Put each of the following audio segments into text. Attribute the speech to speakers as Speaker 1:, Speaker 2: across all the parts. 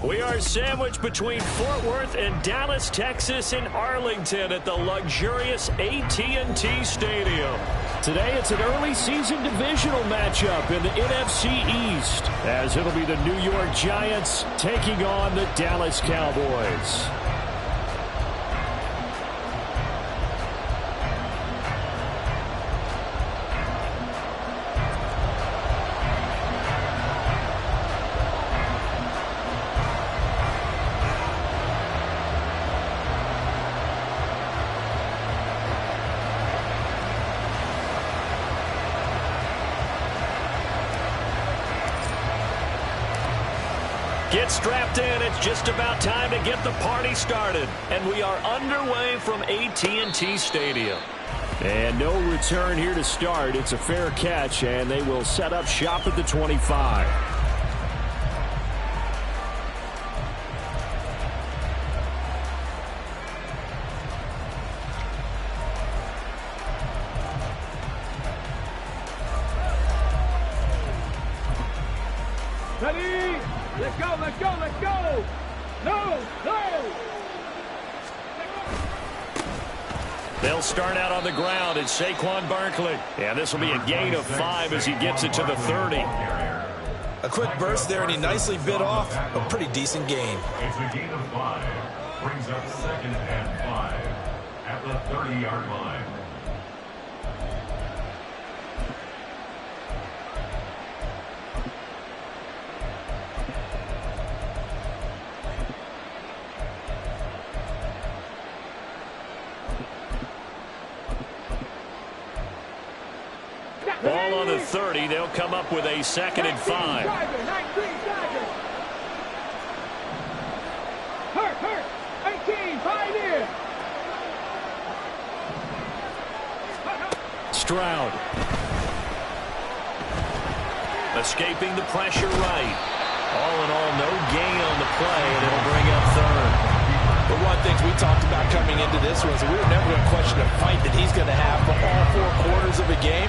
Speaker 1: We are sandwiched between Fort Worth and Dallas, Texas in Arlington at the luxurious AT&T Stadium. Today it's an early season divisional matchup in the NFC East, as it'll be the New York Giants taking on the Dallas Cowboys. Get strapped in. It's just about time to get the party started. And we are underway from AT&T Stadium. And no return here to start. It's a fair catch, and they will set up shop at the 25.
Speaker 2: Ready? Let's go, let's go, let's go! No, no!
Speaker 1: They'll start out on the ground. It's Saquon Barkley. And this will be a gain of 5 as he gets it to the 30.
Speaker 3: A quick burst there, and he nicely bit off a pretty decent gain.
Speaker 4: It's a gain of 5. Brings up 2nd and 5 at the 30-yard line.
Speaker 1: Ball on the 30. They'll come up with a 2nd and 5.
Speaker 2: Hurt. 18, 5 in.
Speaker 1: Stroud. Escaping the pressure right. All in all, no gain on the play, and it'll bring up 3rd.
Speaker 3: But one thing we talked about coming into this was we were never going to question a fight that he's going to have for all 4 quarters of a game.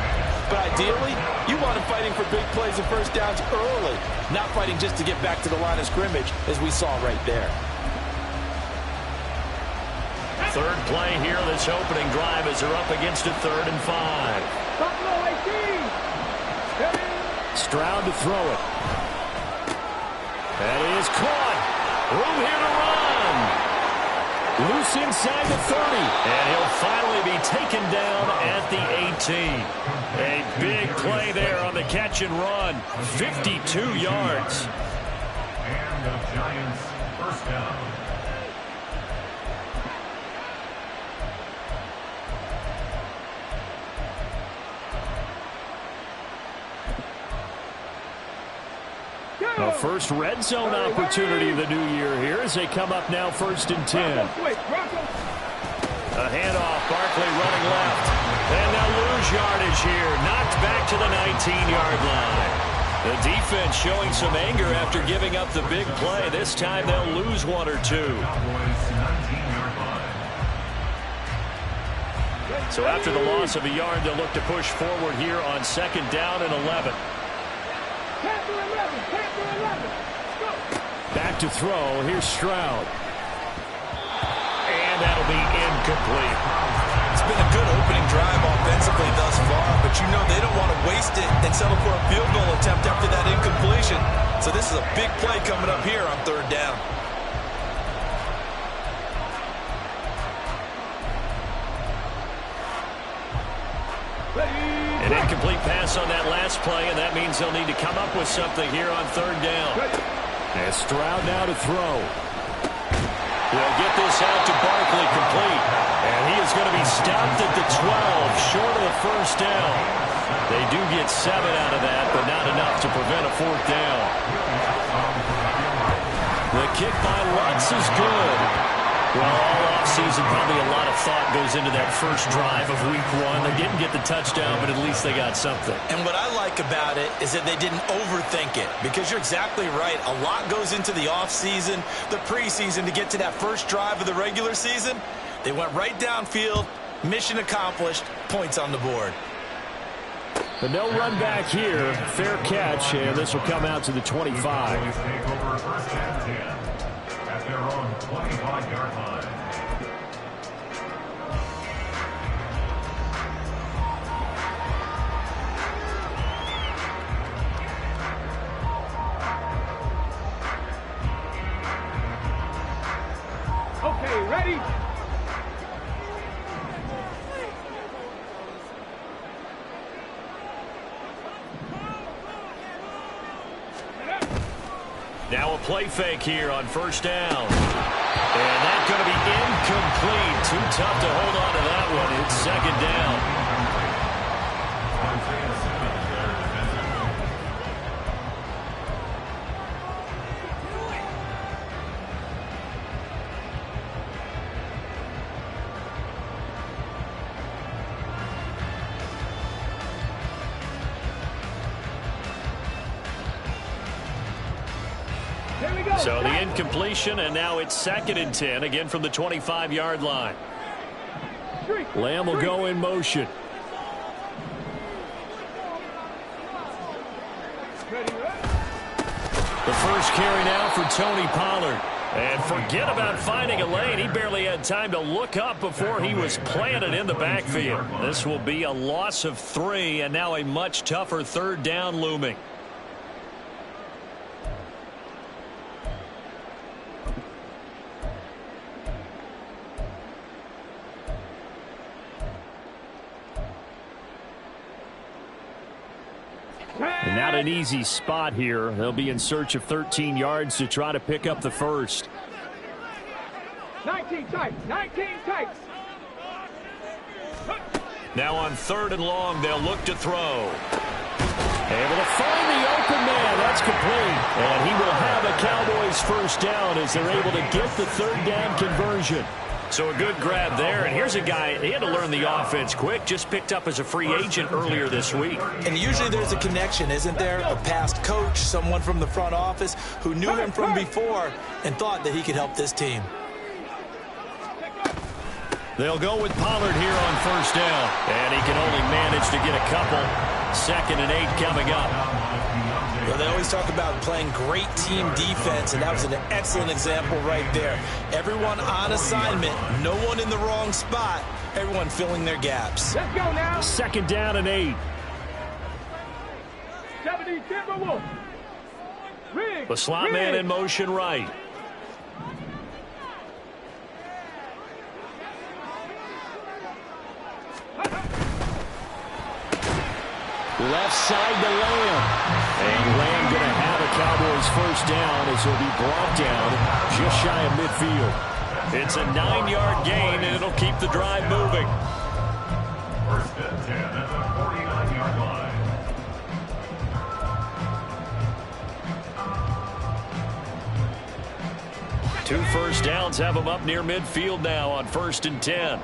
Speaker 3: But ideally, you want him fighting for big plays and first downs early, not fighting just to get back to the line of scrimmage, as we saw right there.
Speaker 1: 3rd play here, this opening drive, as they're up against a 3rd and 5.
Speaker 2: Buffalo 18.
Speaker 1: Stroud to throw it. That is caught. Room here to run. Loose inside the 30. And he'll finally be taken down at the 18. A big play there on the catch and run. 52 yards.
Speaker 4: And the Giants first down.
Speaker 1: A first red zone opportunity of the new year here as they come up now 1st and 10. A handoff, Barkley running left. And they'll lose yardage here. Knocked back to the 19-yard line. The defense showing some anger after giving up the big play. This time they'll lose 1 or 2. So after the loss of a yard, they'll look to push forward here on 2nd down and 11. Back to throw. Here's Stroud. And that'll be incomplete.
Speaker 3: It's been a good opening drive offensively thus far, but you know they don't want to waste it and settle for a field goal attempt after that incompletion. So this is a big play coming up here on 3rd down.
Speaker 1: An incomplete pass on that last play, and that means they'll need to come up with something here on 3rd down. And Stroud now to throw. They'll get this out to Barkley complete. And he is going to be stopped at the 12, short of the first down. They do get 7 out of that, but not enough to prevent a 4th down. The kick by Lutz is good. Well, all offseason, probably a lot of thought goes into that first drive of Week 1. They didn't get the touchdown, but at least they got something.
Speaker 3: And what I like about it is that they didn't overthink it, because you're exactly right. A lot goes into the offseason, the preseason, to get to that first drive of the regular season. They went right downfield, mission accomplished, points on the board.
Speaker 1: But no run back here. Fair catch, and this will come out to the 25.
Speaker 4: Take over 1st and 10. 25-yard line.
Speaker 2: Okay, ready?
Speaker 1: Now a play fake here on first down. And that's going to be incomplete. Too tough to hold on to that one. It's second down. So the incompletion, and now it's 2nd and 10, again from the 25-yard line. Lamb will go in motion. The first carry now for Tony Pollard. And forget about finding a lane. He barely had time to look up before he was planted in the backfield. This will be a loss of 3, and now a much tougher 3rd down looming. And not an easy spot here. They'll be in search of 13 yards to try to pick up the first.
Speaker 2: 19 tights, 19 tights.
Speaker 1: Now on 3rd and long, they'll look to throw. Able to find the open man. That's complete. And he will have a Cowboys first down as they're able to get the 3rd down conversion. So a good grab there, and here's a guy, he had to learn the offense quick, just picked up as a free agent earlier this week.
Speaker 3: And usually there's a connection, isn't there? A past coach, someone from the front office who knew him from before and thought that he could help this team.
Speaker 1: They'll go with Pollard here on first down, and he can only manage to get a couple. 2nd and 8 coming up.
Speaker 3: Well, they always talk about playing great team defense, and that was an excellent example right there. Everyone on assignment, no one in the wrong spot, everyone filling their gaps.
Speaker 2: Let's go now.
Speaker 1: 2nd down and 8.
Speaker 2: 70 Timberwolves.
Speaker 1: The slot man in motion right. Left side to Lamb. And Lamb going to have a Cowboys first down as he'll be brought down just shy of midfield. It's a 9-yard gain, and it'll keep the drive moving.
Speaker 4: 1st and 10 at the 49-yard line.
Speaker 1: 2 first downs have them up near midfield now on 1st and 10.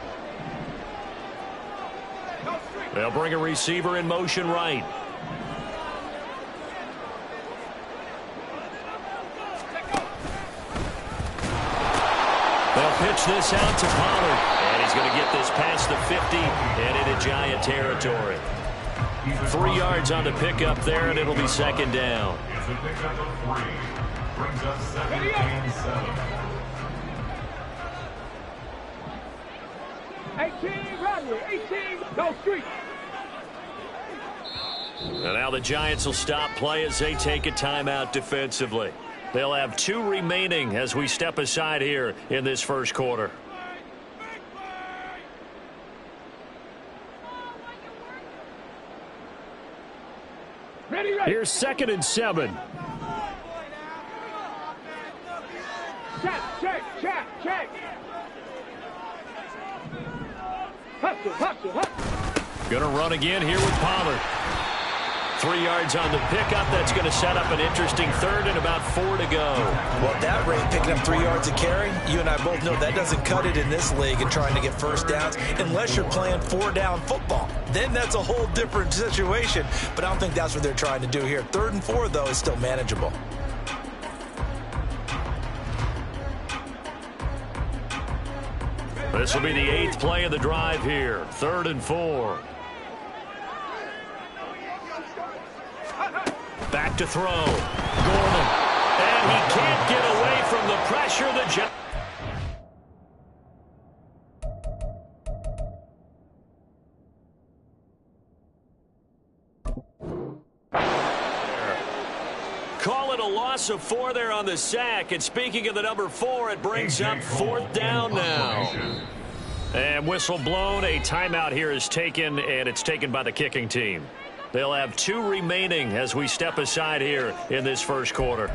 Speaker 1: They'll bring a receiver in motion right. They'll pitch this out to Pollard. And he's going to get this past the 50 and into Giant territory. 3 yards on the pickup there, and it'll be 2nd down.
Speaker 4: It's a pickup of 3. Brings up 2nd and 7.
Speaker 2: 18, Rodney, 18, go street.
Speaker 1: And now the Giants will stop play as they take a timeout defensively. They'll have 2 remaining as we step aside here in this first quarter.
Speaker 2: Ready.
Speaker 1: Here's 2nd and 7.
Speaker 2: Check. Hustle.
Speaker 1: Gonna run again here with Pollard. 3 yards on the pickup. That's going to set up an interesting 3rd and about 4 to go.
Speaker 3: Well, at that rate, picking up 3 yards a carry, you and I both know that doesn't cut it in this league and trying to get first downs unless you're playing 4-down football. Then that's a whole different situation. But I don't think that's what they're trying to do here. 3rd and 4, though, is still manageable.
Speaker 1: This will be the 8th play of the drive here. 3rd and 4. Back to throw. Gordon. And he can't get away from the pressure. a loss of 4 there on the sack. And speaking of the number 4, it brings up 4th down now. And whistle blown. A timeout here is taken, and it's taken by the kicking team. They'll have 2 remaining as we step aside here in this first quarter.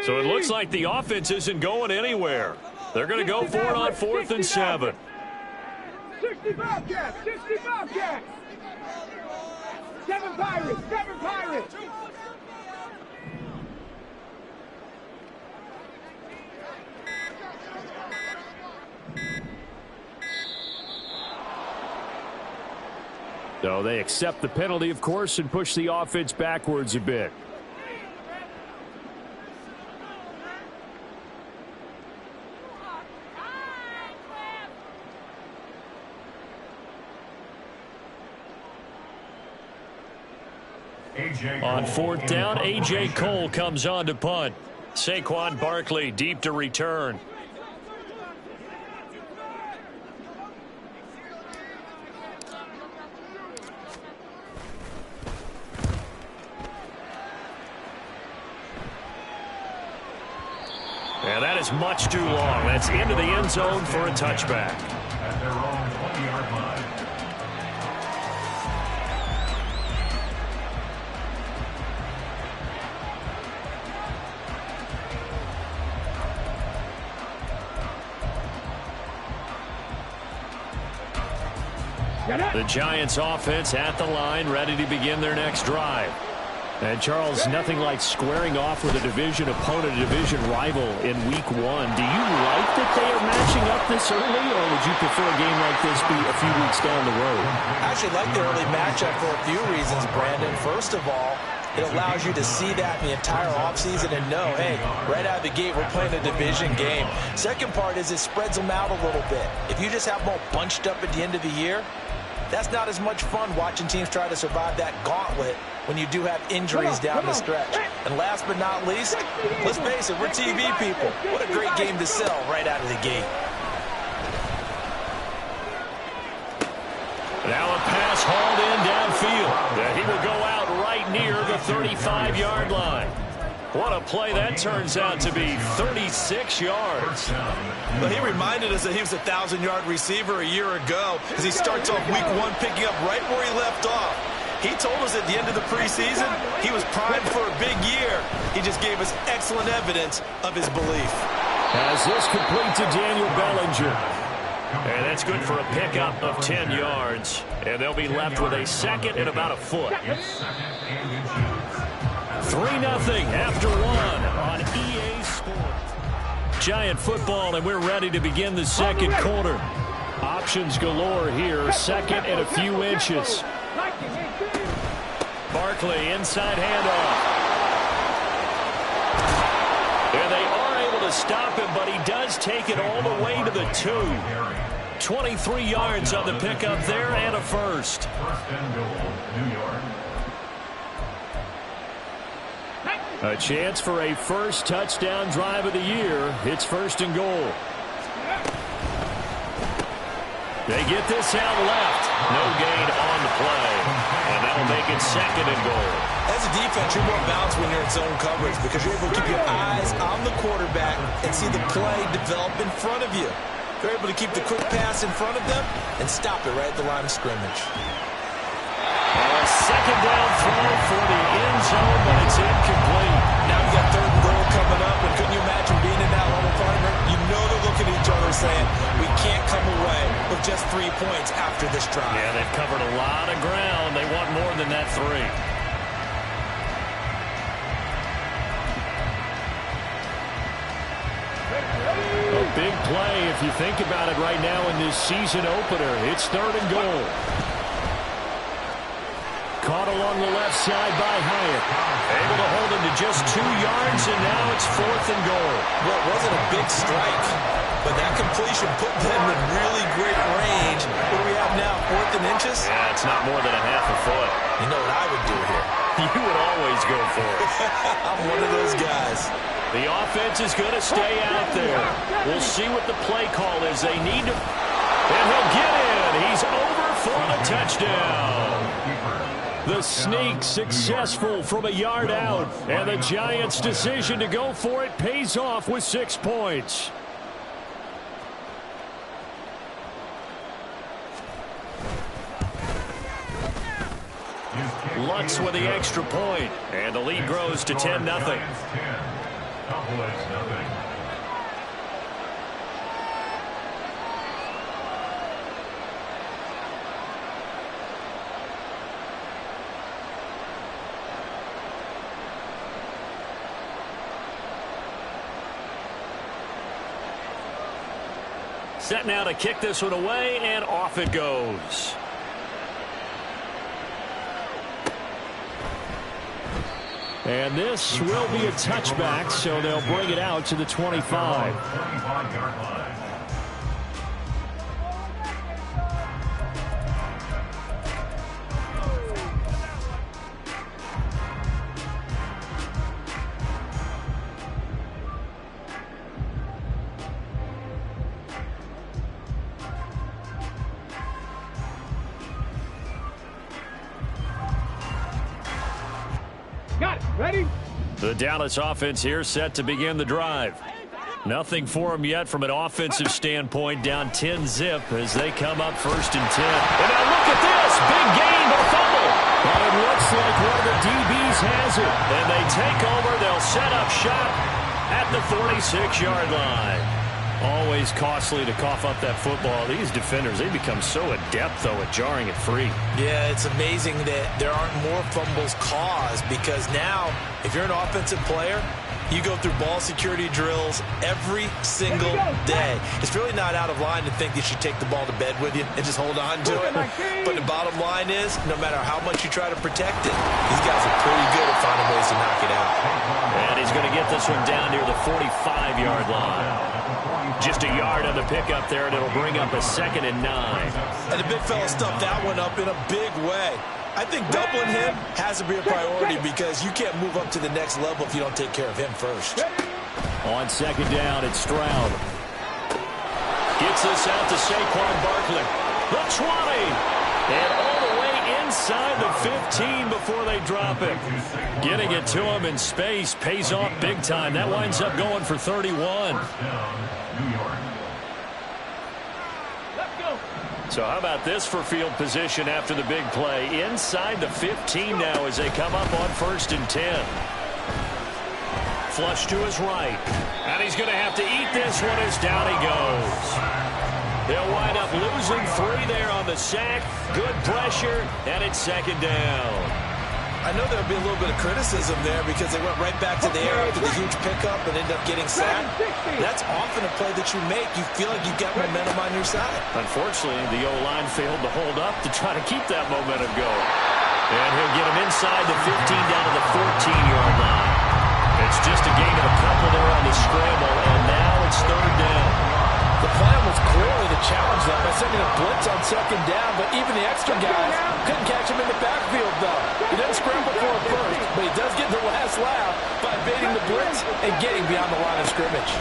Speaker 1: So it looks like the offense isn't going anywhere. They're going to go for it on 4th and 7.
Speaker 2: 65 cats, 65 cats. 7 Pirates, 7 Pirates.
Speaker 1: So they accept the penalty, of course, and push the offense backwards a bit. On 4th down, A.J. Cole comes on to punt. Saquon Barkley deep to return. And that is much too long. That's into the end zone for a touchback.
Speaker 4: At their own 20-yard line.
Speaker 1: The Giants offense at the line, ready to begin their next drive. And Charles, nothing like squaring off with a division opponent, a division rival in week 1. Do you like that they are matching up this early, or would you prefer a game like this be a few weeks down the road?
Speaker 3: I actually like the early matchup for a few reasons, Brandon. First of all, it allows you to see that in the entire offseason and know, hey, right out of the gate, we're playing a division game. Second part is it spreads them out a little bit. If you just have them all bunched up at the end of the year, that's not as much fun watching teams try to survive that gauntlet when you do have injuries down the stretch. And last but not least, let's face it, we're TV people. What a great game to sell right out of the gate.
Speaker 1: Now a pass hauled in downfield. And he will go out right near the 35-yard line. What a play that turns out to be, 36 yards.
Speaker 3: Well, he reminded us that he was a 1,000-yard receiver a year ago as he starts off week 1 picking up right where he left off. He told us at the end of the preseason he was primed for a big year. He just gave us excellent evidence of his belief.
Speaker 1: As this complete to Daniel Bellinger. And that's good for a pickup of 10 yards. And they'll be left with a second and about a foot. 3-0 after 1 on EA Sports. Giant football, and we're ready to begin the second quarter. Options galore here, second and a few inches. Barkley, inside handoff. And they are able to stop him, but he does take it all the way to the 2. 23 yards on the pickup there and a first.
Speaker 4: First and goal, New York.
Speaker 1: A chance for a first touchdown drive of the year. It's 1st and goal. They get this out left. No gain on the play. And that'll make it 2nd and goal.
Speaker 3: As a defense, you're more balanced when you're in zone coverage because you're able to keep your eyes on the quarterback and see the play develop in front of you. You're able to keep the quick pass in front of them and stop it right at the line of scrimmage.
Speaker 1: A second down throw for the end zone, but it's incomplete.
Speaker 3: Now we've got 3rd and goal coming up, and couldn't you imagine being in that level, partner? You know they're looking at each other saying, we can't come away with just 3 points after this drive.
Speaker 1: Yeah, they've covered a lot of ground. They want more than that 3. A big play if you think about it right now in this season opener. It's 3rd and goal. Caught along the left side by Hyatt. Able to hold him to just 2 yards, and now it's 4th and goal.
Speaker 3: Well, it wasn't a big strike, but that completion put them in really great range. What do we have now, 4th and inches?
Speaker 1: Yeah, it's not more than a half a foot.
Speaker 3: You know what I would do here?
Speaker 1: You would always go for it.
Speaker 3: I'm one of those guys.
Speaker 1: The offense is going to stay out there. We'll see what the play call is. They need to... And he'll get in. He's over for the touchdown. The sneak successful from a yard out. And the Giants' decision to go for it pays off with 6 points. Lutz with the extra point, and the lead grows to 10-0. Set now to kick this one away, and off it goes. And this will be a touchback, so they'll bring it out to the 25.
Speaker 2: Ready?
Speaker 1: The Dallas offense here set to begin the drive. Nothing for them yet from an offensive standpoint, down 10-zip as they come up 1st and 10. And now look at this, big gain, but a fumble. But it looks like one of the DBs has it. And they take over, they'll set up shop at the 46-yard line. Always costly to cough up that football. These defenders, they become so adept, though, at jarring it free.
Speaker 3: Yeah, it's amazing that there aren't more fumbles caused because now, if you're an offensive player, you go through ball security drills every single day. It's really not out of line to think that you take the ball to bed with you and just hold on to it. But the bottom line is, no matter how much you try to protect it, these guys are pretty good at finding ways to knock it out.
Speaker 1: And he's going to get this one down near the 45-yard line. Just a yard on the pickup there, and it'll bring up a 2nd and 9.
Speaker 3: And the big fella stuffed that one up in a big way. I think doubling him has to be a priority because you can't move up to the next level if you don't take care of him first.
Speaker 1: On 2nd down, it's Stroud. Gets this out to Saquon Barkley. The 20. And all the way inside the 15 before they drop it. Getting it to him in space pays off big time. That winds up going for 31. So how about this for field position after the big play? Inside the 15 now as they come up on 1st and 10. Flush to his right. And he's going to have to eat this one as down he goes. They'll wind up losing 3 there on the sack. Good pressure, and it's 2nd down.
Speaker 3: I know there'll be a little bit of criticism there because they went right back to the air after the huge pickup and ended up getting sacked. That's often a play that you make. You feel like you've got momentum on your side.
Speaker 1: Unfortunately, the O-line failed to hold up to try to keep that momentum going. And he'll get him inside the 15 down to the 14-yard line. It's just a gain of a couple there on the scramble, and now it's 3rd down.
Speaker 3: The plan was clearly to challenge them by sending a blitz on 2nd down, but even the extra guys couldn't catch him in the backfield, though. He doesn't scramble for a first, but he does get the last laugh by evading the blitz and getting beyond the line of scrimmage.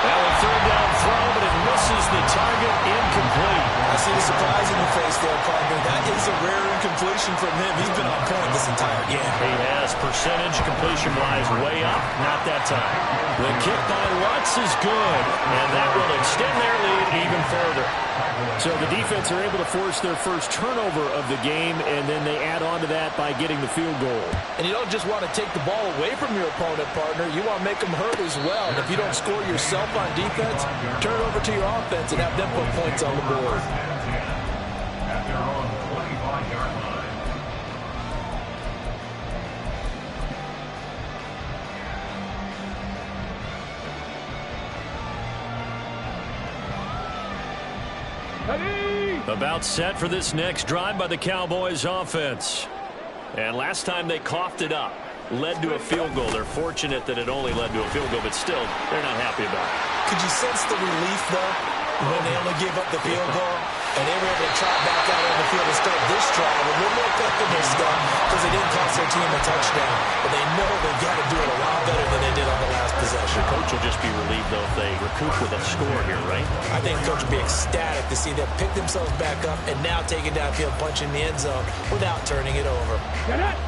Speaker 1: Well, a 3rd down throw, but it misses the target, incomplete.
Speaker 3: I see the surprise in your face there, partner. That is a rare incompletion from him. He's been on point this entire game.
Speaker 1: He has percentage completion-wise way up, not that time. The kick by Lutz is good, and that will extend their lead even further. So the defense are able to force their first turnover of the game, and then they add on to that by getting the field goal.
Speaker 3: And you don't just want to take the ball away from your opponent, partner. You want to make them hurt as well. And if you don't score yourself on defense, turn it over to your offense and have them put points on the board.
Speaker 4: At their own 25-yard line.
Speaker 2: Ready?
Speaker 1: About set for this next drive by the Cowboys offense. And last time they coughed it up, led to a field goal. They're fortunate that it only led to a field goal, but still, they're not happy about it.
Speaker 3: Could you sense the relief, though, when they only gave up the field goal? And they were able to trot back out on the field and start this drive with a little more effectiveness stuff because they didn't cost their team a touchdown. But they know they've got to do it a lot better than they did on the last possession.
Speaker 1: The coach will just be relieved, though, if they recoup with a score here, right?
Speaker 3: I think the coach will be ecstatic to see them pick themselves back up and now take it downfield, punch in the end zone without turning it over.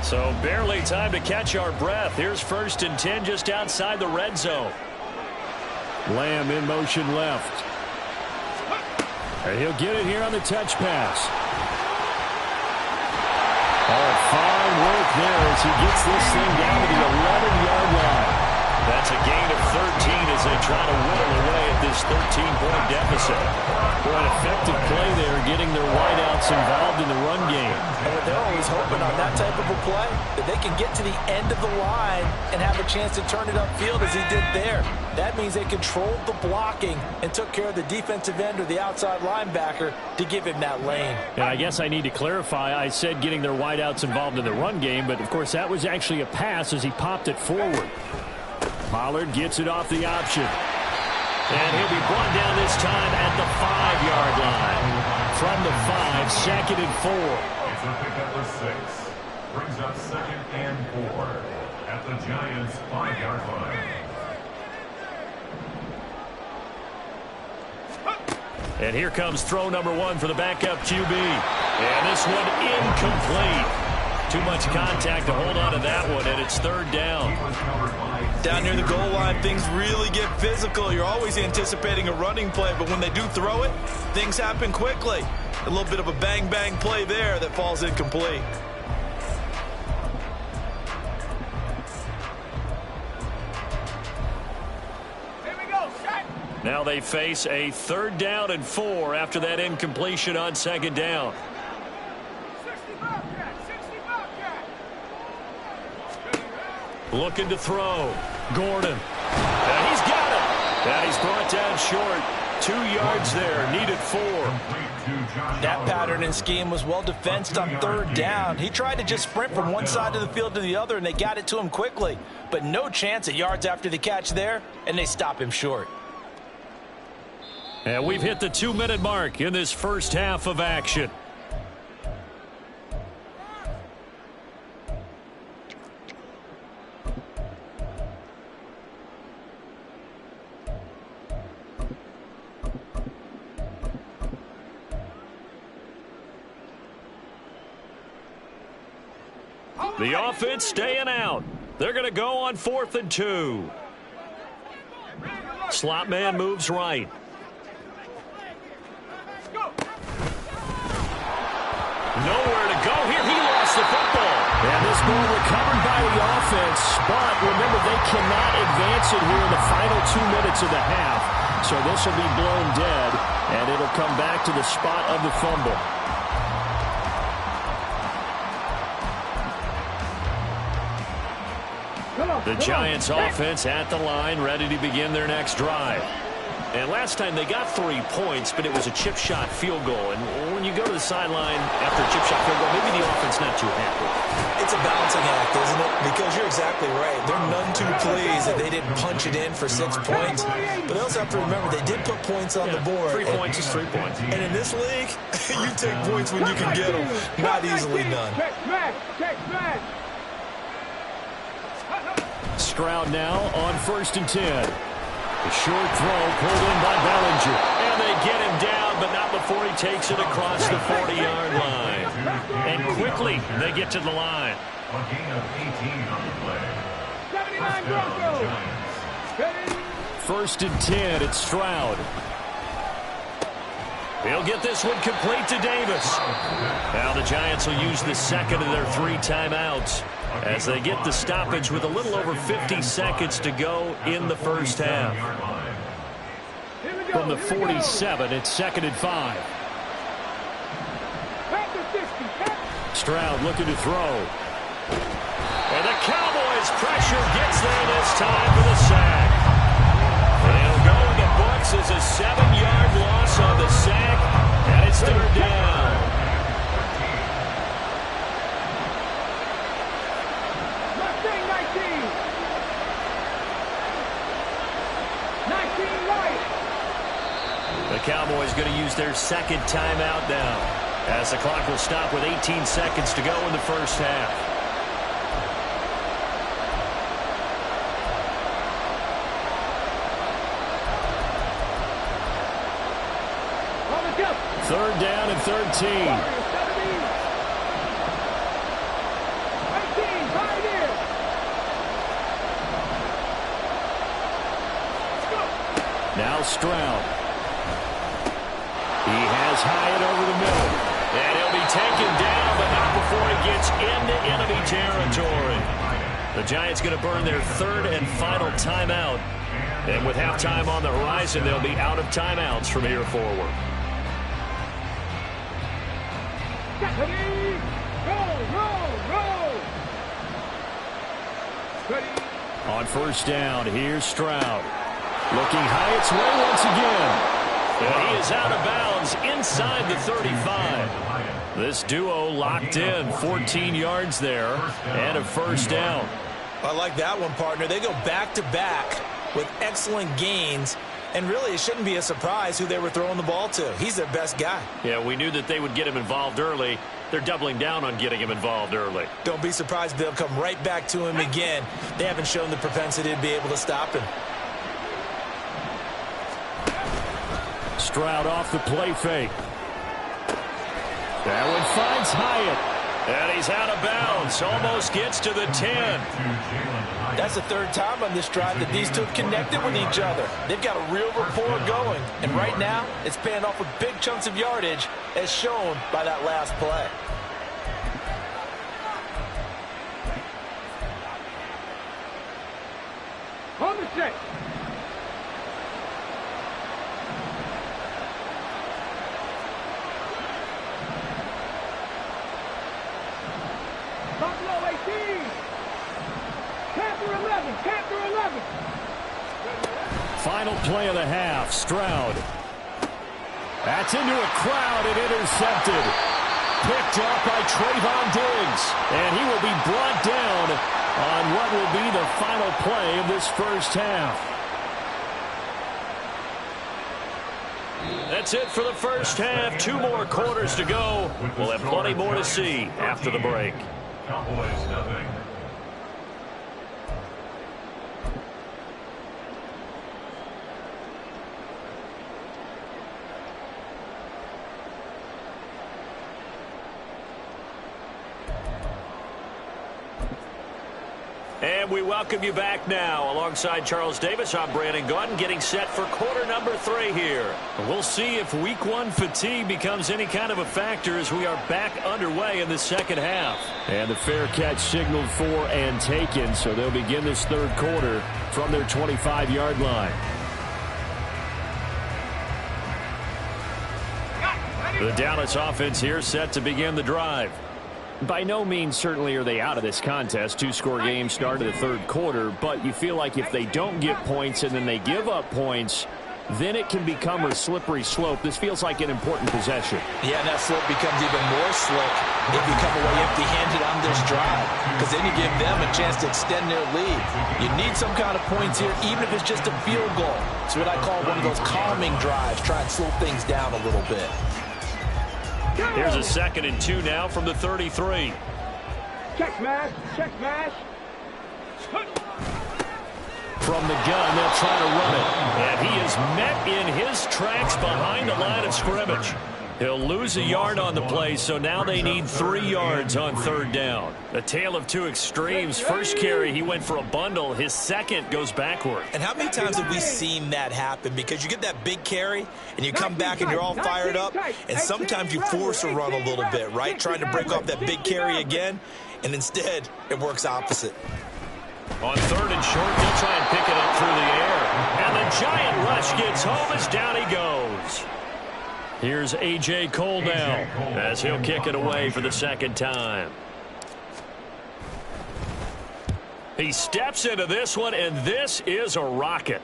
Speaker 1: So barely time to catch our breath. Here's 1st and 10 just outside the red zone. Lamb in motion left. And he'll get it here on the touch pass. Oh, fine work there as he gets this thing down to the 11-yard line. That's a gain of 13 as they try to whittle away at this 13-point deficit. Boy, an effective play there, getting their wideouts involved in the run game.
Speaker 3: And they're always hoping on that type of a play that they can get to the end of the line and have a chance to turn it upfield as he did there. That means they controlled the blocking and took care of the defensive end or the outside linebacker to give him that lane.
Speaker 1: And I guess I need to clarify. I said getting their wideouts involved in the run game, but of course that was actually a pass as he popped it forward. Pollard gets it off the option. And he'll be brought down this time at the 5-yard line. From the 5, 2nd and 4.
Speaker 4: It's a pickup of 6. Brings up 2nd and 4 at the Giants' 5-yard line.
Speaker 1: And here comes throw number 1 for the backup QB. And this one incomplete. Too much contact to hold on to that one, and it's 3rd down.
Speaker 3: Down near the goal line, things really get physical. You're always anticipating a running play, but when they do throw it, things happen quickly. A little bit of a bang-bang play there that falls incomplete.
Speaker 1: Now they face a 3rd down and 4 after that incompletion on 2nd down. Looking to throw. Gordon. And he's got it. And he's brought down short. 2 yards there. Needed 4.
Speaker 3: That pattern and scheme was well defensed on 3rd down. He tried to just sprint from one side of the field to the other, and they got it to him quickly. But no chance at yards after the catch there, and they stop him short.
Speaker 1: And we've hit the 2-minute mark in this first half of action. The offense staying out. They're going to go on 4th and 2. Slot man moves right. Nowhere to go here. He lost the football. And this ball recovered by the offense. But remember, they cannot advance it here in the final 2 minutes of the half. So this will be blown dead, and it'll come back to the spot of the fumble. The Giants offense at the line, ready to begin their next drive. And last time they got 3 points, but it was a chip shot field goal. And when you go to the sideline after a chip shot field goal, maybe the offense not too happy.
Speaker 3: It's a balancing act, isn't it? Because you're exactly right. They're none too pleased that they didn't punch it in for 6 points. But they also have to remember they did put points on the board.
Speaker 1: 3 points is 3 points.
Speaker 3: And in this league, you take points when you can get them. Not easily done.
Speaker 1: Stroud now on 1st and 10. A short throw pulled in by Bellinger. And they get him down, but not before he takes it across the 40-yard line. And quickly, they get to the line.
Speaker 4: A gain of 18 on the play.
Speaker 1: 1st and 10, it's Stroud. He'll get this one complete to Davis. Now the Giants will use the 2nd of their 3 timeouts as they get the stoppage with a little over 50 seconds to go in the first half. From the 47, it's 2nd and 5. Stroud looking to throw. And the Cowboys' pressure gets there this time for the sack. And it'll go in the books as a 7-yard loss on the sack, and it's 3rd down. Cowboys going to use their second timeout now, as the clock will stop with 18 seconds to go in the first half. Third down and 13. Now Stroud. He has Hyatt over the middle. And he'll be taken down, but not before he gets into enemy territory. The Giants going to burn their third and final timeout. And with halftime on the horizon, they'll be out of timeouts from here forward.
Speaker 2: Ready, roll. Ready.
Speaker 1: On first down, here's Stroud. Looking Hyatt's way once again. And he is out of bounds inside the 35. This duo locked in, 14 yards there, and a first down.
Speaker 3: I like that one, partner. They go back-to-back with excellent gains, and really it shouldn't be a surprise who they were throwing the ball to. He's their best guy.
Speaker 1: Yeah, we knew that they would get him involved early. They're doubling down on getting him involved early.
Speaker 3: Don't be surprised if they'll come right back to him again. They haven't shown the propensity to be able to stop him.
Speaker 1: Stroud off the play fake. That one finds Hyatt. And he's out of bounds. Almost gets to the 10.
Speaker 3: That's the third time on this drive that these two have connected with each other. They've got a real rapport going. And right now, it's paying off with big chunks of yardage, as shown by that last play.
Speaker 2: On the set. Buffalo 18. Panther 11. Panther 11.
Speaker 1: Final play of the half. Stroud. That's into a crowd and intercepted. Picked off by Trayvon Diggs. And he will be brought down on what will be the final play of this first half. That's it for the first half. 2 more quarters to go. We'll have plenty more to see after the break.
Speaker 4: Cowboys nothing.
Speaker 1: And we welcome you back now. Alongside Charles Davis, I'm Brandon Gaudin, getting set for quarter number 3 here. We'll see if week 1 fatigue becomes any kind of a factor as we are back underway in the second half. And the fair catch signaled for and taken, so they'll begin this third quarter from their 25-yard line. The Dallas offense here set to begin the drive. By no means certainly are they out of this contest. 2-score game start of the third quarter, but you feel like if they don't get points and then they give up points, then it can become a slippery slope. This feels like an important possession.
Speaker 3: Yeah, and that slope becomes even more slick if you come away empty-handed on this drive, because then you give them a chance to extend their lead. You need some kind of points here, even if it's just a field goal. It's what I call one of those calming drives. Try and slow things down a little bit.
Speaker 1: Here's a 2nd and 2 now from the 33.
Speaker 2: Check smash. Check smash.
Speaker 1: From the gun, they'll try to run it. And he is met in his tracks behind the line of scrimmage. He'll lose a yard on the play, so now they need 3 yards on third down. A tale of two extremes. First carry, he went for a bundle. His second goes backward.
Speaker 3: And how many times have we seen that happen? Because you get that big carry, and you come back and you're all fired up, and sometimes you force a run a little bit, right? Trying to break off that big carry again, and instead it works opposite.
Speaker 1: On third and short, they'll try and pick it up through the air. And the giant rush gets home as down he goes. Here's A.J. Cole now as he'll kick it away for the second time. He steps into this one, and this is a rocket.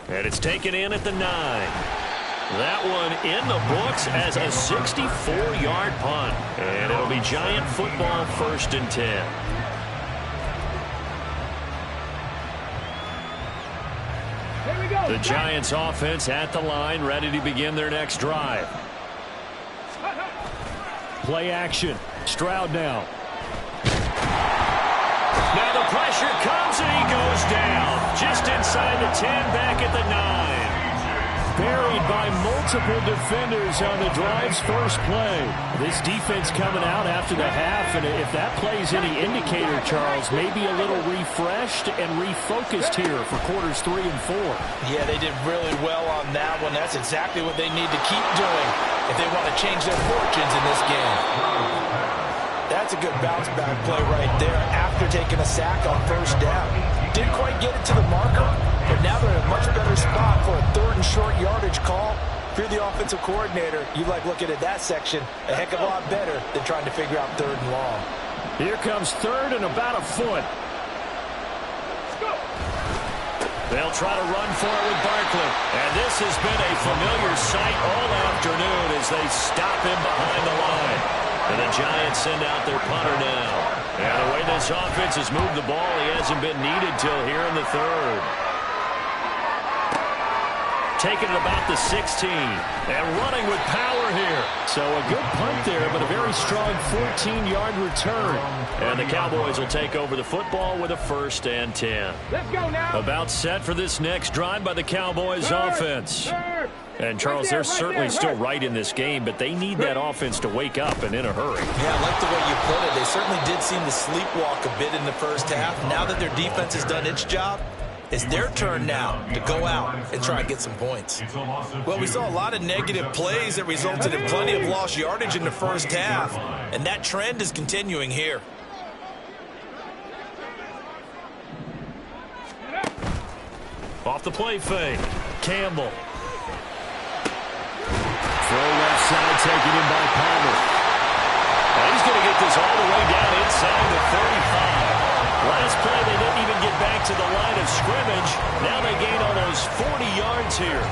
Speaker 1: And it's taken in at the 9. That one in the books as a 64-yard punt. And it'll be Giant football, 1st and 10.
Speaker 2: Here we
Speaker 1: The Giants offense at the line, ready to begin their next drive. Play action. Stroud now. Now the pressure comes and he goes down. Just inside the 10, back at the 9. Buried by multiple defenders on the drive's first play. This defense coming out after the half, and if that play's any indicator, Charles, maybe a little refreshed and refocused here for quarters 3 and 4.
Speaker 3: Yeah, they did really well on that one. That's exactly what they need to keep doing if they want to change their fortunes in this game. That's a good bounce back play right there after taking a sack on first down. Didn't quite get it to the marker, but now they're in a much better spot for a 3rd and short yardage call. If you're the offensive coordinator, you like looking at that section a heck of a lot better than trying to figure out 3rd and long.
Speaker 1: Here comes 3rd and about a foot. They'll try to run for it with Barkley. And this has been a familiar sight all afternoon as they stop him behind the line. And the Giants send out their punter now. And the way this offense has moved the ball, he hasn't been needed till here in the 3rd. Taking it about the 16. And running with power here. So a good punt there, but a very strong 14-yard return. And the Cowboys will take over the football with a 1st and 10.
Speaker 2: Let's go now.
Speaker 1: About set for this next drive by the Cowboys offense. And, Charles, they're certainly still right in this game, but they need that offense to wake up and in a hurry.
Speaker 3: Yeah, I like the way you put it. They certainly did seem to sleepwalk a bit in the first half. Now that their defense has done its job, it's their turn now to go out and try and get some points. Well, we saw a lot of negative plays that resulted in plenty of lost yardage in the first half, and that trend is continuing here.
Speaker 1: Off the play fake. Campbell. Throw left side, taken in by Palmer. And he's going to get this all the way down inside the 35. Last play, they didn't even get back to the line of scrimmage. Now they gain almost 40 yards here.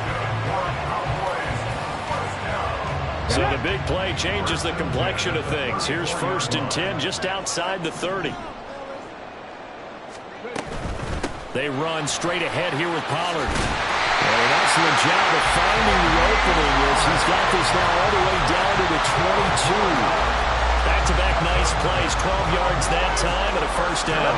Speaker 1: So the big play changes the complexion of things. Here's 1st and 10 just outside the 30. They run straight ahead here with Pollard. And an excellent job of finding the opening as he's got this now all the way down to the 22. Back-to-back nice plays, 12 yards that time and a 1st down.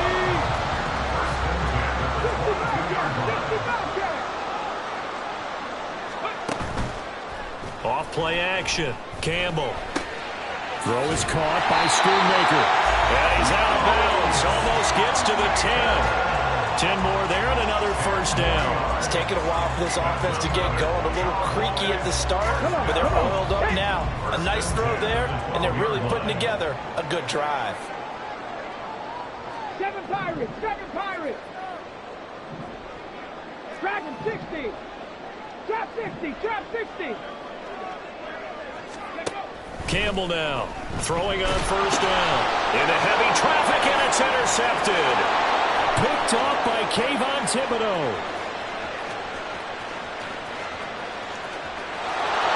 Speaker 1: Off play action. Campbell. Throw is caught by Schoonmaker. And he's out of bounds. Almost gets to the 10. 10 more there and another 1st down.
Speaker 3: It's taken a while for this offense to get going. A little creaky at the start, but they're oiled up now. A nice throw there, and they're really putting together a good drive.
Speaker 2: 7 Pirates, 7 Pirates. Dragon 60. Trap 60, trap 60.
Speaker 1: Campbell now, throwing on 1st down. Into heavy traffic, and it's intercepted. Picked off by Kayvon Thibodeau.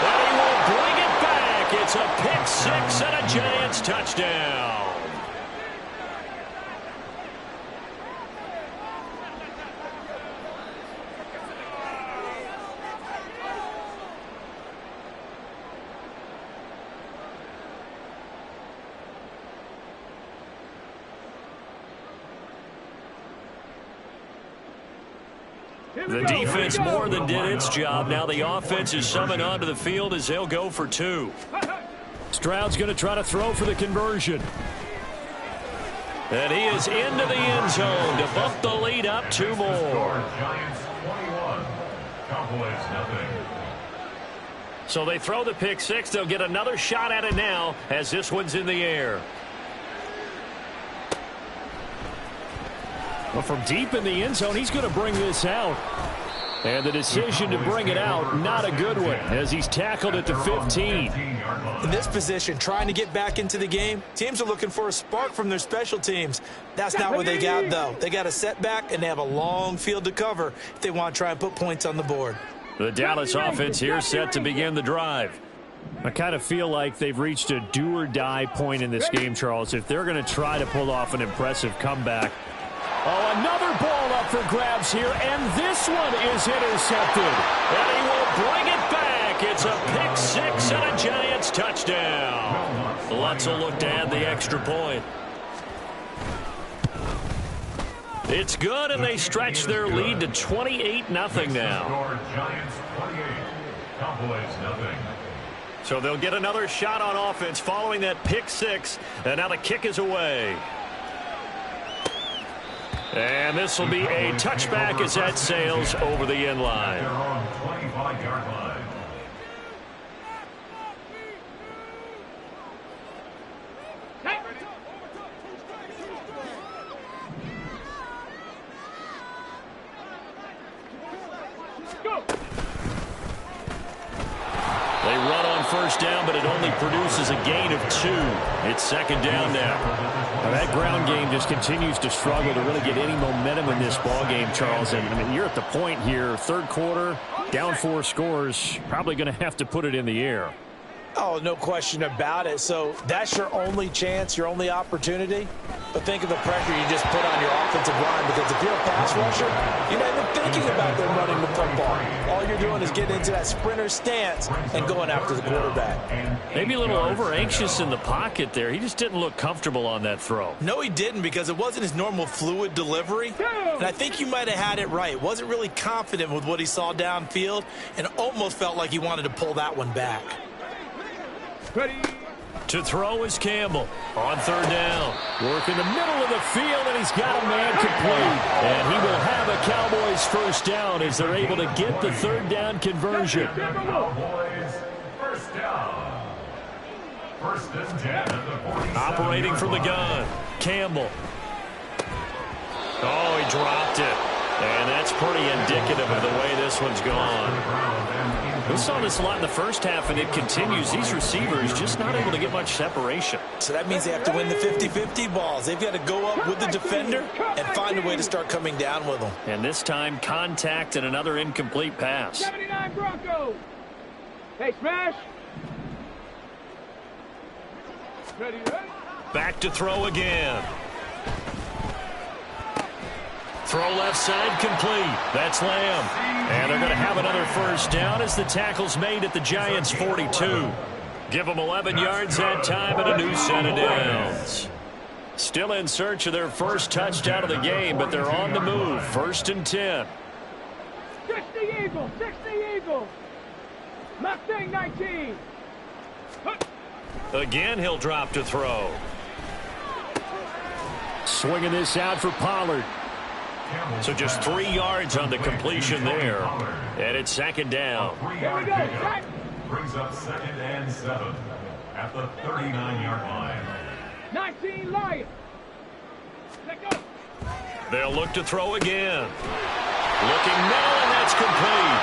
Speaker 1: And he will bring it back. It's a pick 6 and a Giants touchdown. The defense more than did its job. Now the offense is summoned onto the field as they'll go for 2. Stroud's going to try to throw for the conversion. And he is into the end zone to bump the lead up 2 more.
Speaker 4: Giants 21, Cowboys nothing.
Speaker 1: So they throw the pick 6. They'll get another shot at it now as this one's in the air. Well, from deep in the end zone, he's going to bring this out. And the decision to bring it out, not a good one, as he's tackled at the 15.
Speaker 3: In this position, trying to get back into the game, teams are looking for a spark from their special teams. That's not what they got, though. They got a setback, and they have a long field to cover if they want to try and put points on the board.
Speaker 1: The Dallas offense here set to begin the drive. I kind of feel like they've reached a do-or-die point in this game, Charles, if they're going to try to pull off an impressive comeback. Oh, another ball up for grabs here, and this one is intercepted. And he will bring it back. It's a pick six and a Giants touchdown. Let's look to add the extra point. It's good, and they stretch their lead to 28-0 now.
Speaker 4: Giants 28, Cowboys nothing.
Speaker 1: So they'll get another shot on offense following that pick six, and now the kick is away. And this will be a touchback as that sails over the end line.
Speaker 4: They're on 25-yard line.
Speaker 1: They run on first down, but it only produces a gain of 2. It's second down now.
Speaker 5: Now that ground game just continues to struggle to really get any momentum in this ball game, Charles. And I mean, you're at the point here, third quarter, down 4 scores, probably going to have to put it in the air.
Speaker 3: Oh, no question about it. So that's your only chance, your only opportunity. But think of the pressure you just put on your offensive line, because if you're a pass rusher, you're not even thinking about them running the football. All you're doing is getting into that sprinter stance and going after the quarterback.
Speaker 1: Maybe a little over-anxious in the pocket there. He just didn't look comfortable on that throw.
Speaker 3: No, he didn't, because it wasn't his normal fluid delivery. And I think you might have had it right. Wasn't really confident with what he saw downfield and almost felt like he wanted to pull that one back.
Speaker 2: Ready.
Speaker 1: To throw is Campbell on third down. Work in the middle of the field, and he's got a man complete. And he will have a Cowboys first down as they're able to get the third down conversion.
Speaker 4: Cowboys first down. First and 10 at the 47.
Speaker 1: Operating from the gun, Campbell. Oh, he dropped it. And that's pretty indicative of the way this one's gone. We saw this a lot in the first half, and it continues. These receivers just not able to get much separation.
Speaker 3: So that means they have to win the 50-50 balls. They've got to go up with the defender and find a way to start coming down with them.
Speaker 1: And this time, contact and another incomplete pass.
Speaker 2: 79 Broncos. Hey, smash. Ready, ready.
Speaker 1: Back to throw again. Throw left side complete. That's Lamb. And they're going to have another first down as the tackle's made at the Giants' 42. Give them 11 yards that time and a new set of downs. Still in search of their first touchdown of the game, but they're on the move. First and 10.
Speaker 2: 60 Eagles, 60 Eagles. Mustang 19.
Speaker 1: Again, he'll drop to throw.
Speaker 5: Swinging this out for Pollard.
Speaker 1: So just 3 yards on the completion there. And it's second down.
Speaker 2: Here we go.
Speaker 4: Brings up second and 7 at the 39-yard line.
Speaker 2: 19 Lions. Let go.
Speaker 1: They'll look to throw again. Looking middle, and that's complete.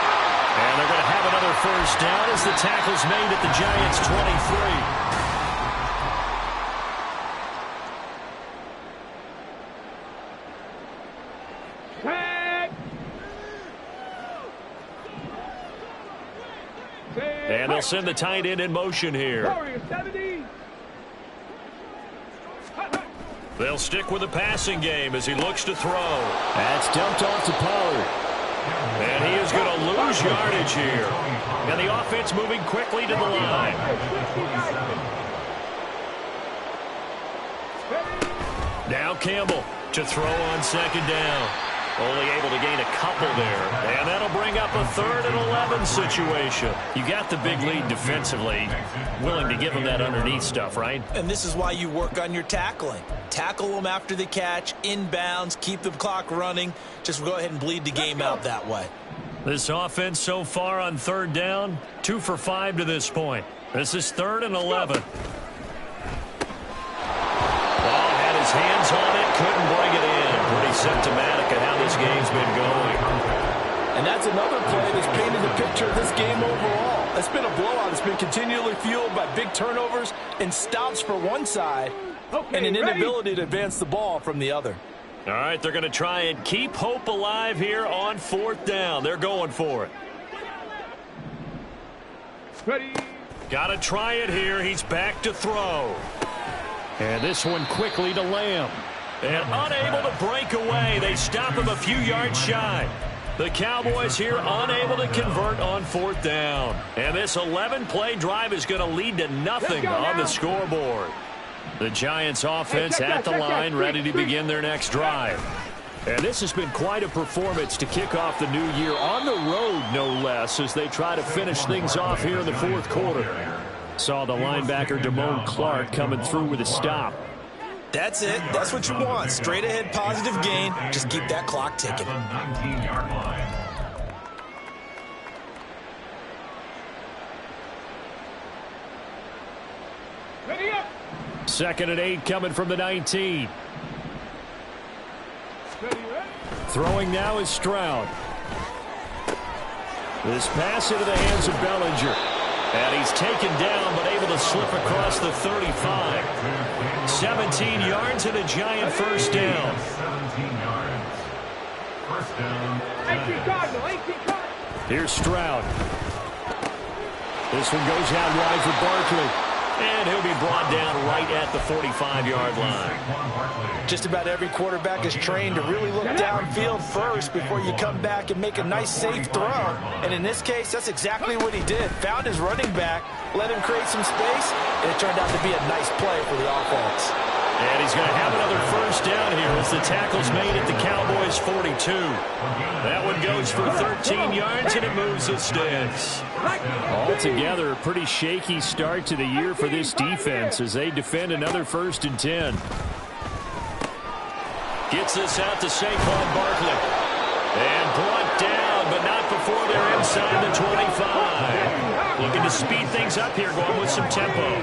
Speaker 1: And they're going to have another first down as the tackle's made at the Giants' 23. And they'll send the tight end in motion here. They'll stick with the passing game as he looks to throw.
Speaker 5: That's dumped off to Pollard.
Speaker 1: And he is going to lose yardage here. And the offense moving quickly to the line. Now Campbell to throw on second down. Only able to gain a couple there. And that'll bring up a 3rd and 11 situation. You got the big lead defensively. Willing to give them that underneath stuff, right?
Speaker 3: And this is why you work on your tackling. Tackle them after the catch, inbounds, keep the clock running. Just go ahead and bleed the game out that way.
Speaker 1: This offense so far on third down, 2 for 5 to this point. This is 3rd and 11. Ball had his hands on it, couldn't bring it in. Pretty symptomatic of how this game's been going.
Speaker 6: And that's another play that's painted the picture of this game overall. It's been a blowout. It's been continually fueled by big turnovers and stops for one side and an inability to advance the ball from the other.
Speaker 1: All right, they're going to try and keep hope alive here on 4th down. They're going for it.
Speaker 2: Ready.
Speaker 1: Got to try it here. He's back to throw.
Speaker 5: And this one quickly to Lamb.
Speaker 1: And unable to break away. They stop him a few yards shy. The Cowboys here unable to convert on 4th down. And this 11-play drive is going to lead to nothing on the scoreboard. The Giants offense at the line, ready to begin their next drive. And this has been quite a performance to kick off the new year on the road, no less, as they try to finish things off here in the 4th quarter. Saw the linebacker Damone Clark coming through with a stop.
Speaker 6: That's it. That's what you want. Straight ahead positive gain. Just keep that clock ticking.
Speaker 4: 19-yard line.
Speaker 2: Ready up.
Speaker 5: 2nd and 8 coming from the 19.
Speaker 2: Ready, ready.
Speaker 5: Throwing now is Stroud. This pass into the hands of Bellinger. And he's taken down, but able to slip across the 35. 17 yards and a Giant first down.
Speaker 4: 17 yards. First down.
Speaker 2: 18 Cardinal, 18 Cardinal.
Speaker 5: Here's Stroud. This one goes out wide for Barkley.
Speaker 1: And he'll be brought down right at the 45-yard line.
Speaker 6: Just about every quarterback is trained to really look downfield first before you come back and make a nice, safe throw. And in this case, that's exactly what he did. Found his running back, let him create some space, and it turned out to be a nice play for the offense.
Speaker 1: And he's going to have another first down here as the tackle's made at the Cowboys' 42. That one goes for 13 yards, and it moves the sticks.
Speaker 5: Altogether, a pretty shaky start to the year for this defense as they defend another 1st and 10.
Speaker 1: Gets this out to Saquon Barkley. And brought down, but not before they're inside the 25. Looking to speed things up here, going with some tempo.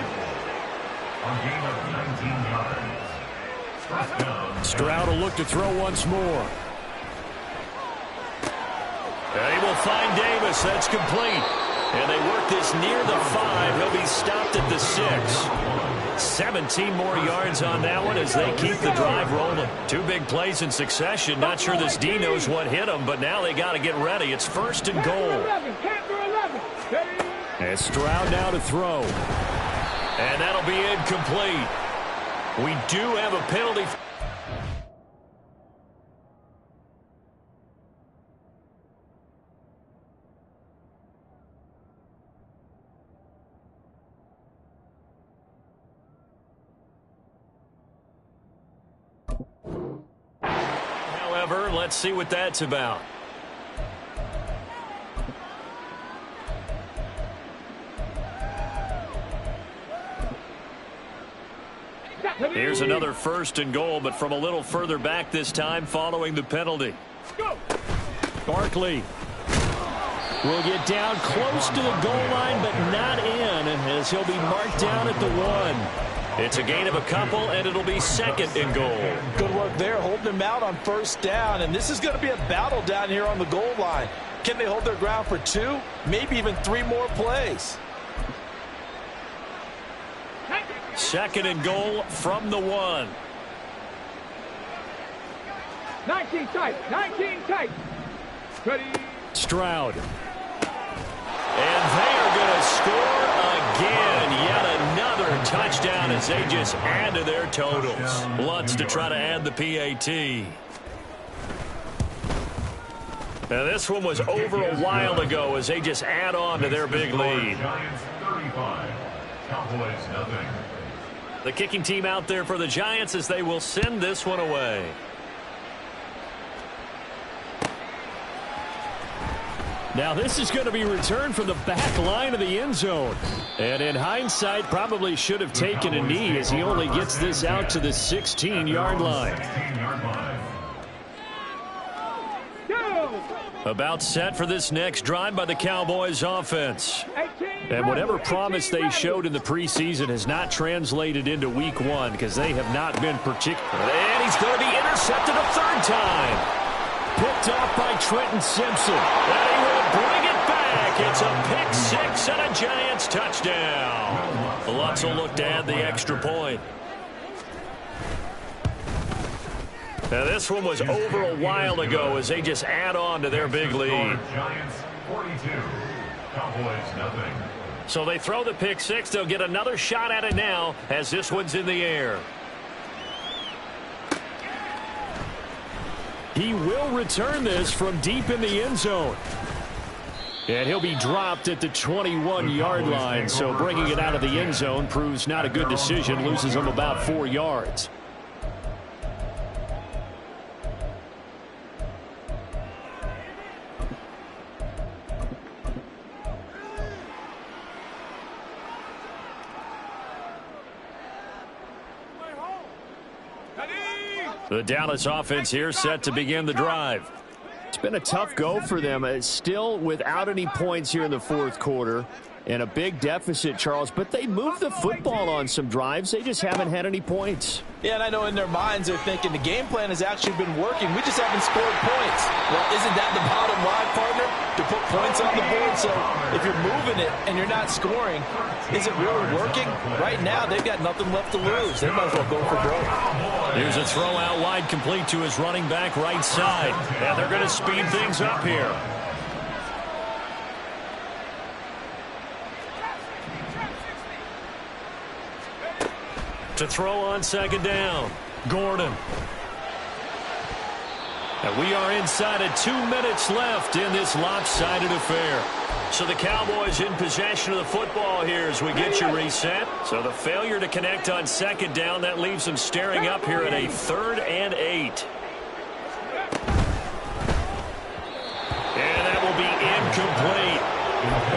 Speaker 5: Stroud will look to throw once more.
Speaker 1: And he will find Davis. That's complete. And they work this near the 5. He'll be stopped at the 6. 17 more yards on that one as they keep the drive rolling. 2 big plays in succession. Not sure this D knows what hit them, but now they got to get ready. It's 1st and goal.
Speaker 5: And Stroud now to throw.
Speaker 1: And that'll be incomplete. We do have a penalty. However, let's see what that's about. Here's another 1st and goal, but from a little further back this time following the penalty.
Speaker 5: Barkley will get down close to the goal line, but not in, as he'll be marked down at the 1.
Speaker 1: It's a gain of a couple, and it'll be 2nd and goal.
Speaker 6: Good work there, holding him out on 1st down, and this is going to be a battle down here on the goal line. Can they hold their ground for 2, maybe even 3 more plays?
Speaker 1: 2nd and goal from the 1.
Speaker 2: 19 tight, 19 tight. Ready.
Speaker 5: Stroud.
Speaker 1: And they are going to score again. Yet another touchdown as they just add to their totals. Lutz to try to add the PAT. Now this one was over a while ago as they just add on to their big lead.
Speaker 4: Giants 35, Cowboys nothing.
Speaker 1: The kicking team out there for the Giants as they will send this one away.
Speaker 5: Now this is going to be returned from the back line of the end zone. And in hindsight, probably should have taken a knee as he only gets this out to the 16-yard line.
Speaker 1: About set for this next drive by the Cowboys offense. And whatever promise they showed in the preseason has not translated into week 1 because they have not been particular.
Speaker 5: And he's going to be intercepted a 3rd time. Picked off by Trenton Simpson.
Speaker 1: And he will bring it back. It's a pick 6 and a Giants touchdown. Lutz will look to add the extra point. Now this one was over a while ago as they just add on to their big lead.
Speaker 4: Giants 42, Cowboys nothing.
Speaker 1: So they throw the pick 6. They'll get another shot at it now as this one's in the air.
Speaker 5: He will return this from deep in the end zone. And he'll be dropped at the 21-yard line. So bringing it out of the end zone proves not a good decision. Loses him about 4 yards. The Dallas offense here set to begin the drive. It's been a tough go for them. Still without any points here in the fourth quarter. And a big deficit, Charles. But they moved the football on some drives. They just haven't had any points.
Speaker 6: Yeah, and I know in their minds they're thinking the game plan has actually been working. We just haven't scored points. Well, isn't that the bottom line, partner? To put points on the board. So if you're moving it and you're not scoring, is it really working? Right now, they've got nothing left to lose. They might as well go for broke.
Speaker 5: Here's a throw out wide, complete to his running back right side. And they're going to speed things up here. To throw on second down, Gordon. And we are inside of 2 minutes left in this lopsided affair. So the Cowboys in possession of the football here as we get you reset. So the failure to connect on second down, that leaves them staring up here at a 3rd and 8. And that will be incomplete.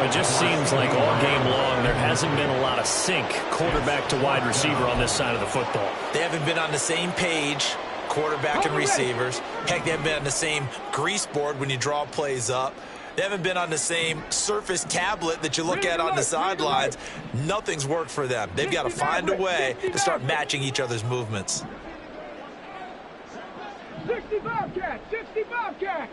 Speaker 5: It just seems like all game long there hasn't been a lot of sync quarterback to wide receiver on this side of the football.
Speaker 6: They haven't been on the same page, quarterback and receivers. Heck, they haven't been on the same grease board when you draw plays up. They haven't been on the same Surface tablet that you look at on the sidelines. Nothing's worked for them. They've got to find a way to start matching each other's movements.
Speaker 2: 60 Bobcat! 60 Bobcat!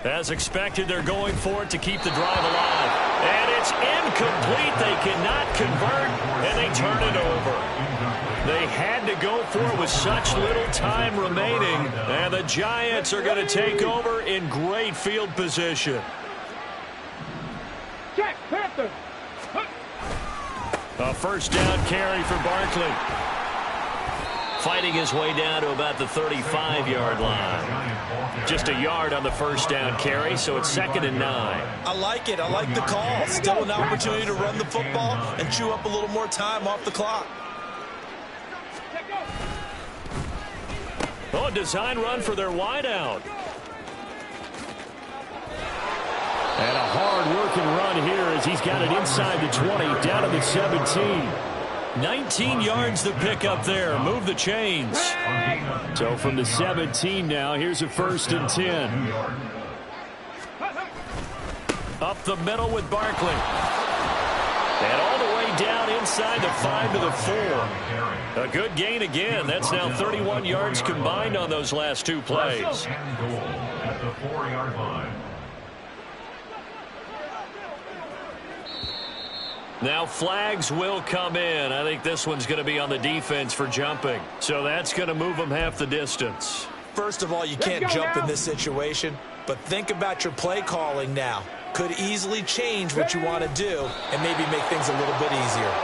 Speaker 5: As expected, they're going for it to keep the drive alive. And it's incomplete. They cannot convert, and they turn it over. They had to go for it with such little time remaining, and the Giants are going to take over in great field position.
Speaker 2: Jack Panther!
Speaker 5: A first down carry for Barkley. Fighting his way down to about the 35-yard line. Just a yard on the first down carry, so it's 2nd and 9.
Speaker 6: I like it. I like the call. Still an opportunity to run the football and chew up a little more time off the clock.
Speaker 5: Oh, a design run for their wideout. And a hard-working run here as he's got it inside the 20, down to the 17. 19 yards to pick up there. Move the chains. So from the 17 now, here's a 1st and 10. Up the middle with Barkley. And all the way down inside the 5 to the 4. A good gain again. That's now 31 yards combined on those last 2 plays.
Speaker 4: At the 4-yard line.
Speaker 5: Now flags will come in. I think this one's going to be on the defense for jumping. So that's going to move them half the distance.
Speaker 6: First of all, you can't jump in this situation, but think about your play calling now. Could easily change what you want to do and maybe make things a little bit easier.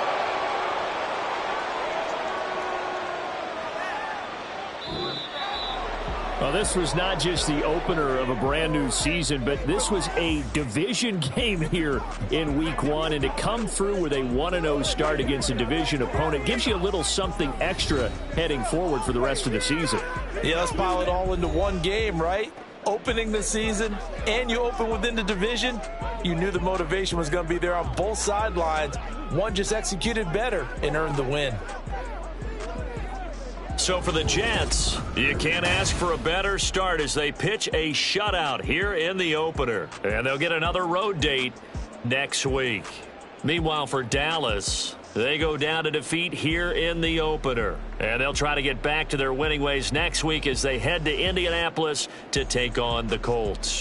Speaker 5: Well, this was not just the opener of a brand new season, but this was a division game here in week 1. And to come through with a 1-0 start against a division opponent gives you a little something extra heading forward for the rest of the season.
Speaker 6: Yeah, let's pile it all into one game, right? Opening the season, and you open within the division. You knew the motivation was going to be there on both sidelines. One just executed better and earned the win.
Speaker 5: So for the Jets, you can't ask for a better start as they pitch a shutout here in the opener. And they'll get another road date next week. Meanwhile, for Dallas, they go down to defeat here in the opener. And they'll try to get back to their winning ways next week as they head to Indianapolis to take on the Colts.